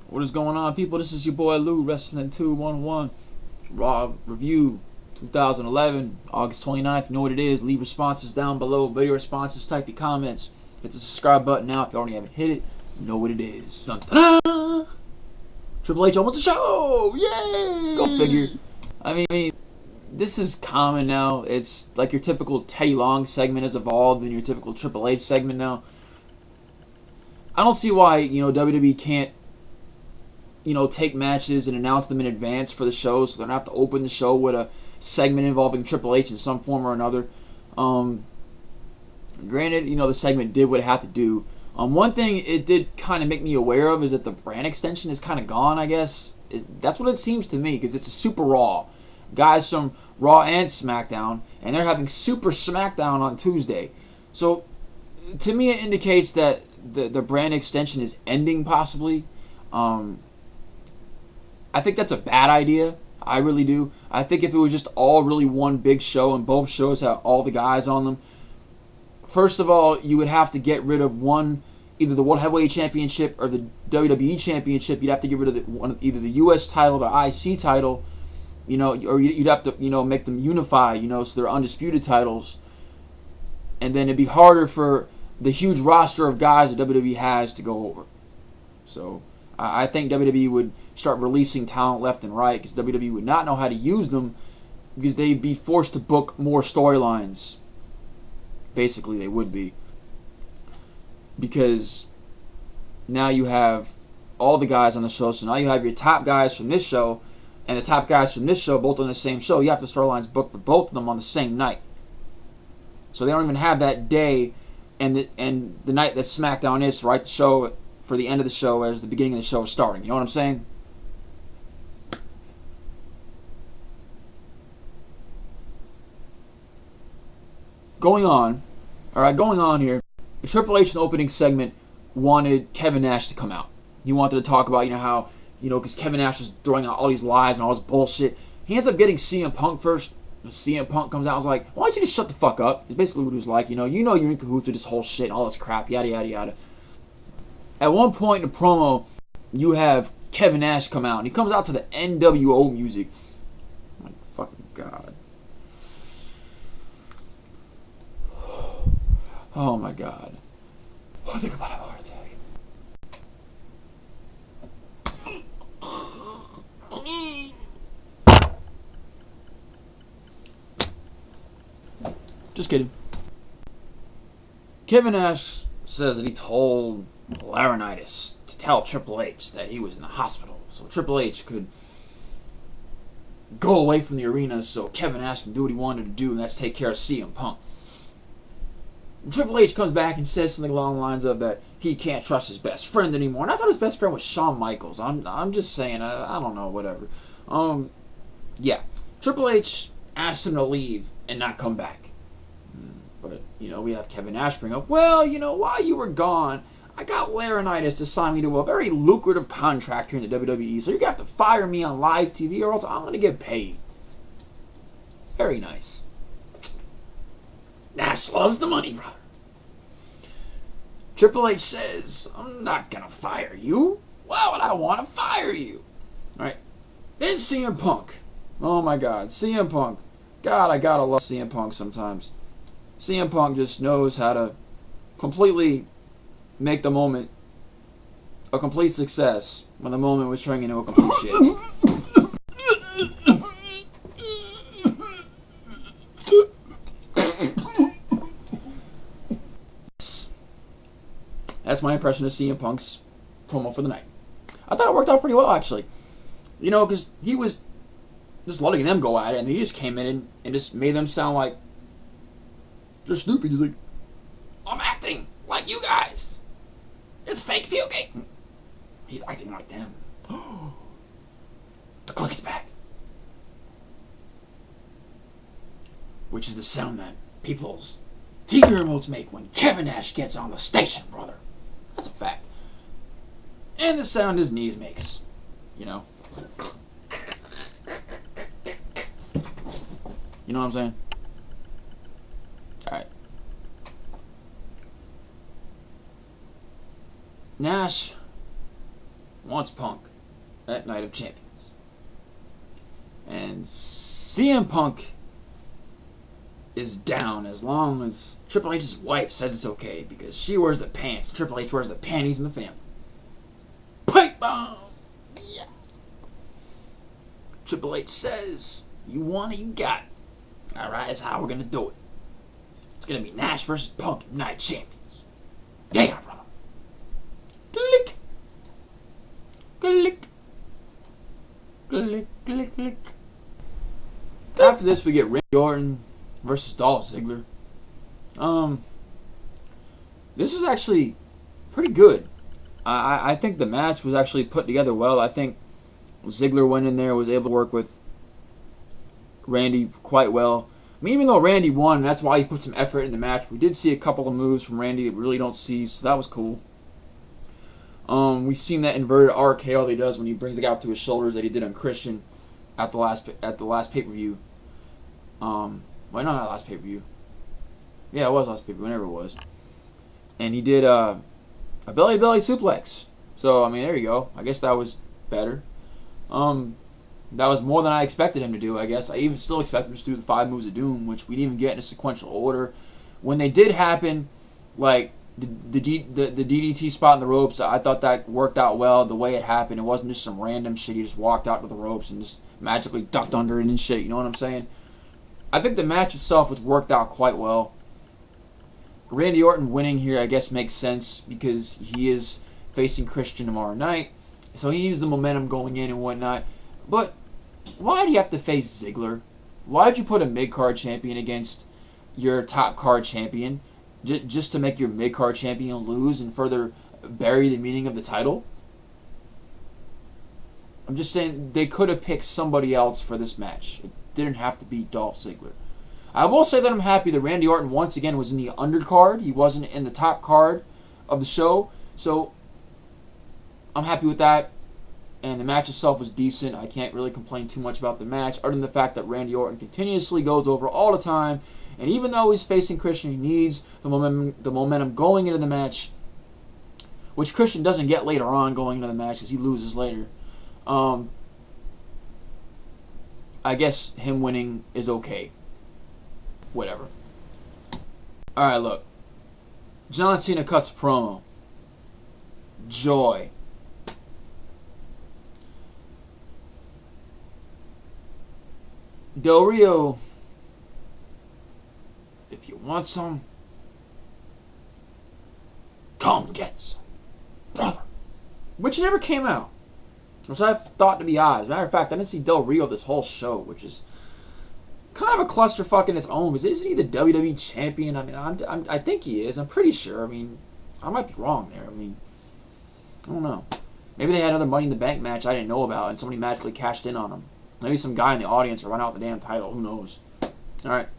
What is going on, people? This is your boy Lou, Wrestling 211, Raw Review 2011, August 29th. You know what it is. Leave responses down below. Video responses, type your comments. Hit the subscribe button now if you already haven't hit it. You know what it is. Dun, dun, dun. Triple H owns the show! Yay! Go figure. I mean, this is common now. It's like your typical Teddy Long segment has evolved in your typical Triple H segment now. I don't see why, WWE can't, take matches and announce them in advance for the show, so they don't have to open the show with a segment involving Triple H in some form or another. Granted, the segment did what it had to do. One thing it did kind of make me aware of is that the brand extension is kind of gone, I guess. That's what it seems to me, because it's a Super Raw. Guys from Raw and SmackDown, and they're having Super SmackDown on Tuesday. So, to me, it indicates that the brand extension is ending, possibly. I think that's a bad idea. I really do. I think if it was just all really one big show and both shows have all the guys on them, first of all, you would have to get rid of either the World Heavyweight Championship or the WWE Championship. You'd have to get rid of either the US title or IC title, or you'd have to, make them unify, so they're undisputed titles. And then it'd be harder for the huge roster of guys that WWE has to go over. So I think WWE would start releasing talent left and right, because WWE would not know how to use them, because they'd be forced to book more storylines. Basically, they would be. Because now you have all the guys on the show, so now you have your top guys from this show and the top guys from this show both on the same show. You have the storylines booked for both of them on the same night. So they don't even have that day and the night that SmackDown is to write the show for the end of the show as the beginning of the show is starting. You know what I'm saying? Going on here, the Triple H in the opening segment wanted Kevin Nash to come out. He wanted to talk about, how, because Kevin Nash was throwing out all these lies and all this bullshit. He ends up getting CM Punk first. CM Punk comes out and was like, why don't you just shut the fuck up? It's basically what he was like, you're in cahoots with this whole shit and all this crap, yada, yada, yada. At one point in the promo, you have Kevin Nash come out, and he comes out to the NWO music. Oh my fucking God. Oh my God. I think I'm about to have a heart attack. Just kidding. Kevin Nash says that he told Laurinaitis to tell Triple H that he was in the hospital, so Triple H could go away from the arena so Kevin Nash can do what he wanted to do, and that's take care of CM Punk. Triple H comes back and says something along the lines of that he can't trust his best friend anymore. And I thought his best friend was Shawn Michaels. I'm just saying, I don't know, whatever. Yeah. Triple H asked him to leave and not come back. But, we have Kevin Nash bring up, well, while you were gone, I got Laurinaitis to sign me to a very lucrative contract here in the WWE, so you're going to have to fire me on live TV or else I'm going to get paid. Very nice. Nash loves the money, brother. Triple H says, I'm not going to fire you. Why would I want to fire you? Alright. Then CM Punk. Oh my God. CM Punk. God, I gotta love CM Punk sometimes. CM Punk just knows how to completely make the moment a complete success when the moment was turning into a complete shit. That's my impression of CM Punk's promo for the night. I thought it worked out pretty well, actually. Because he was just letting them go at it, and he just came in and just made them sound like they're stupid. He's like, I'm acting like you guys. It's fake puking. He's acting like them. The click is back. Which is the sound that people's TV remotes make when Kevin Nash gets on the station, brother. That's a fact. And the sound his knees makes. You know what I'm saying? Alright. Nash wants Punk at Night of Champions. And CM Punk is down as long as Triple H's wife says it's okay because she wears the pants. Triple H wears the panties in the family. Pipe bomb! Yeah. Triple H says, you want it, you got it. Alright, that's how we're going to do it. It's going to be Nash versus Punk at Night of Champions. Yeah, brother. Click. Click. Click, click, click. After this, we get Randy Orton versus Dolph Ziggler. This was actually pretty good. I think the match was actually put together well. I think Ziggler went in there, was able to work with Randy quite well. I mean, even though Randy won, that's why he put some effort in the match. We did see a couple of moves from Randy that we really don't see, so that was cool. We seen that inverted RKO that he does when he brings the guy up to his shoulders that he did on Christian at the last pay-per-view. Why not last pay-per-view? Yeah, it was last pay-per-view, whenever it was. And he did a belly-to-belly suplex. So, I mean, there you go. I guess that was better. That was more than I expected him to do, I guess. I even still expected him to do the 5 moves of doom, which we didn't even get in a sequential order. When they did happen, like the DDT spot in the ropes, I thought that worked out well the way it happened. It wasn't just some random shit. He just walked out to the ropes and just magically ducked under it and shit. You know what I'm saying? I think the match itself was worked out quite well. Randy Orton winning here, I guess, makes sense because he is facing Christian tomorrow night. So he used the momentum going in and whatnot. But why do you have to face Ziggler? Why did you put a mid-card champion against your top-card champion just to make your mid-card champion lose and further bury the meaning of the title? I'm just saying they could have picked somebody else for this match. It didn't have to be Dolph Ziggler. I will say that I'm happy that Randy Orton once again was in the undercard. He wasn't in the top card of the show. So I'm happy with that. And the match itself was decent. I can't really complain too much about the match, other than the fact that Randy Orton continuously goes over all the time. And even though he's facing Christian, he needs the momentum going into the match, which Christian doesn't get later on going into the match because he loses later. I guess him winning is okay. Whatever. Alright, look. John Cena cuts a promo. Joy. Del Rio, if you want some, come get some, brother. Which never came out, which I thought to be odd. As a matter of fact, I didn't see Del Rio this whole show, which is kind of a clusterfuck in its own. Because isn't he the WWE champion? I mean, I think he is. I'm pretty sure. I mean, I might be wrong there. I mean, I don't know. Maybe they had another Money in the Bank match I didn't know about, and somebody magically cashed in on him. Maybe some guy in the audience will run out the damn title. Who knows? Alright.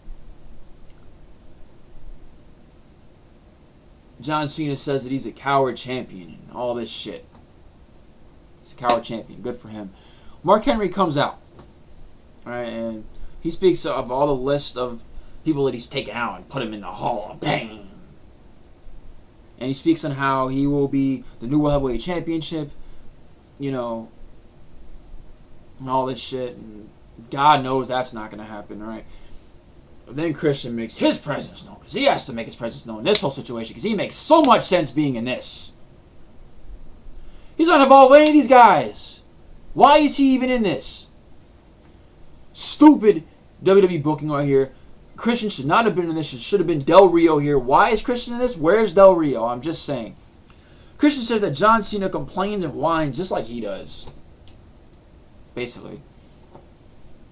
John Cena says that he's a coward champion and all this shit. He's a coward champion. Good for him. Mark Henry comes out. Alright, and he speaks of all the list of people that he's taken out and put him in the Hall of Pain. And he speaks on how he will be the new World Heavyweight Championship. You know, and all this shit, and God knows that's not going to happen, right? But then Christian makes his presence known, because he has to make his presence known in this whole situation, because he makes so much sense being in this. He's not involved with any of these guys. Why is he even in this? Stupid WWE booking right here. Christian should not have been in this. It should have been Del Rio here. Why is Christian in this? Where's Del Rio? I'm just saying. Christian says that John Cena complains and whines just like he does. Basically.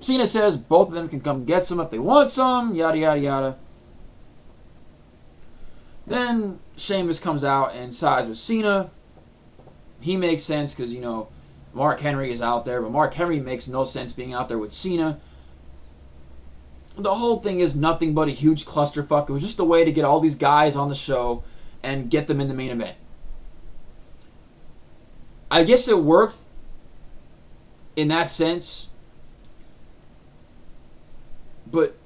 Cena says both of them can come get some if they want some, yada yada yada. Then Sheamus comes out and sides with Cena. He makes sense because, you know, Mark Henry is out there, but Mark Henry makes no sense being out there with Cena. The whole thing is nothing but a huge clusterfuck. It was just a way to get all these guys on the show and get them in the main event. I guess it worked in that sense, but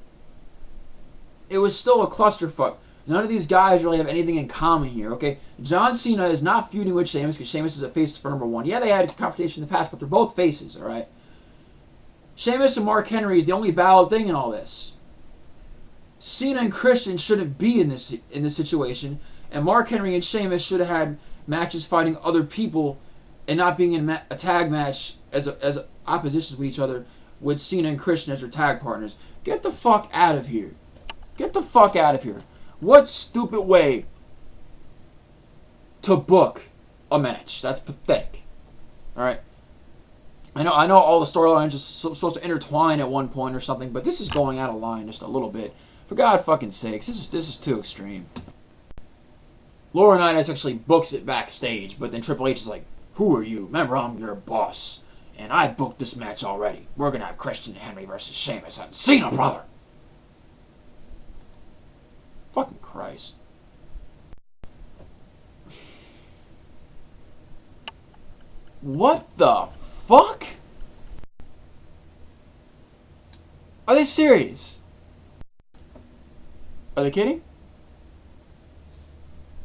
it was still a clusterfuck. None of these guys really have anything in common here, okay? John Cena is not feuding with Sheamus because Sheamus is a face for number one. Yeah, they had a confrontation in the past, but they're both faces, all right? Sheamus and Mark Henry is the only valid thing in all this. Cena and Christian shouldn't be in this situation, and Mark Henry and Sheamus should have had matches fighting other people and not being in a tag match as oppositions with each other with Cena and Christian as their tag partners. Get the fuck out of here. Get the fuck out of here. What stupid way to book a match? That's pathetic. All right. I know all the storylines are supposed to intertwine at one point or something, but this is going out of line just a little bit. For God fucking sakes, this is too extreme. Laurinaitis actually books it backstage, but then Triple H is like, "Who are you? Remember, I'm your boss, and I booked this match already. We're gonna have Christian Henry versus Sheamus and Cena, brother." Fucking Christ. What the fuck? Are they serious? Are they kidding?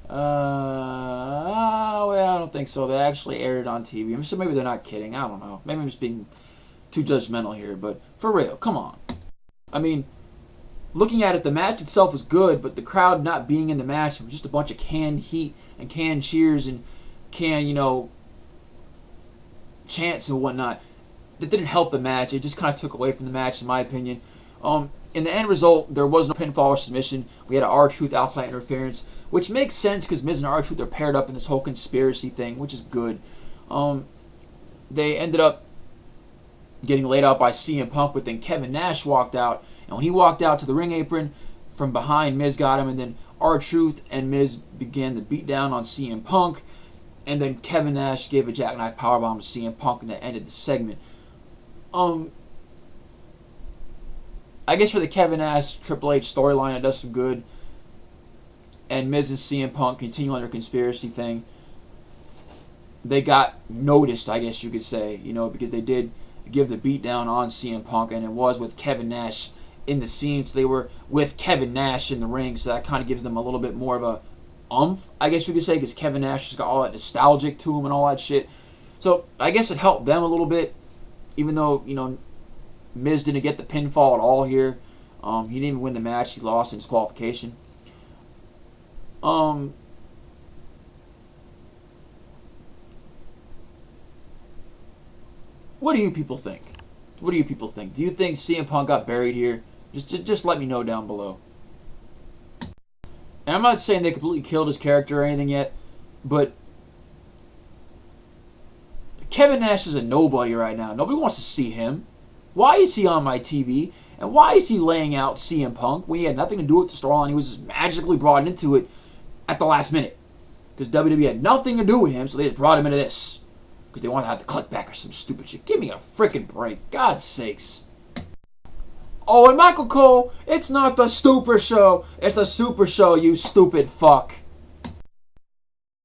Well, I don't think so. They actually aired it on TV. So maybe they're not kidding. I don't know. Maybe I'm just being too judgmental here. But for real, come on. I mean, looking at it, the match itself was good, but the crowd not being in the match, it was just a bunch of canned heat and canned cheers and canned, chants and whatnot. That didn't help the match. It just kind of took away from the match, in my opinion. In the end result, there was no pinfall or submission. We had an R-Truth outside interference, which makes sense because Miz and R-Truth are paired up in this whole conspiracy thing, which is good. They ended up getting laid out by CM Punk, but then Kevin Nash walked out. And when he walked out to the ring apron, from behind, Miz got him, and then R-Truth and Miz began the beatdown on CM Punk. And then Kevin Nash gave a jackknife powerbomb to CM Punk, and that ended the segment. I guess for the Kevin Nash Triple H storyline, it does some good. And Miz and CM Punk continue on their conspiracy thing. They got noticed, I guess you could say, because they did give the beatdown on CM Punk, and it was with Kevin Nash in the scene. So they were with Kevin Nash in the ring, so that kind of gives them a little bit more of a I guess you could say, because Kevin Nash has got all that nostalgic to him and all that shit. So I guess it helped them a little bit, even though, Miz didn't get the pinfall at all here. He didn't even win the match. He lost in disqualification. What do you people think? What do you people think? Do you think CM Punk got buried here? Just let me know down below. And I'm not saying they completely killed his character or anything yet, but Kevin Nash is a nobody right now. Nobody wants to see him. Why is he on my TV? And why is he laying out CM Punk when he had nothing to do with the storyline? He was just magically brought into it at the last minute. Because WWE had nothing to do with him, so they just brought him into this. Because they wanted to have the click back or some stupid shit. Give me a freaking break. God's sakes. Oh, and Michael Cole, it's not the Stupor Show. It's the Super Show, you stupid fuck.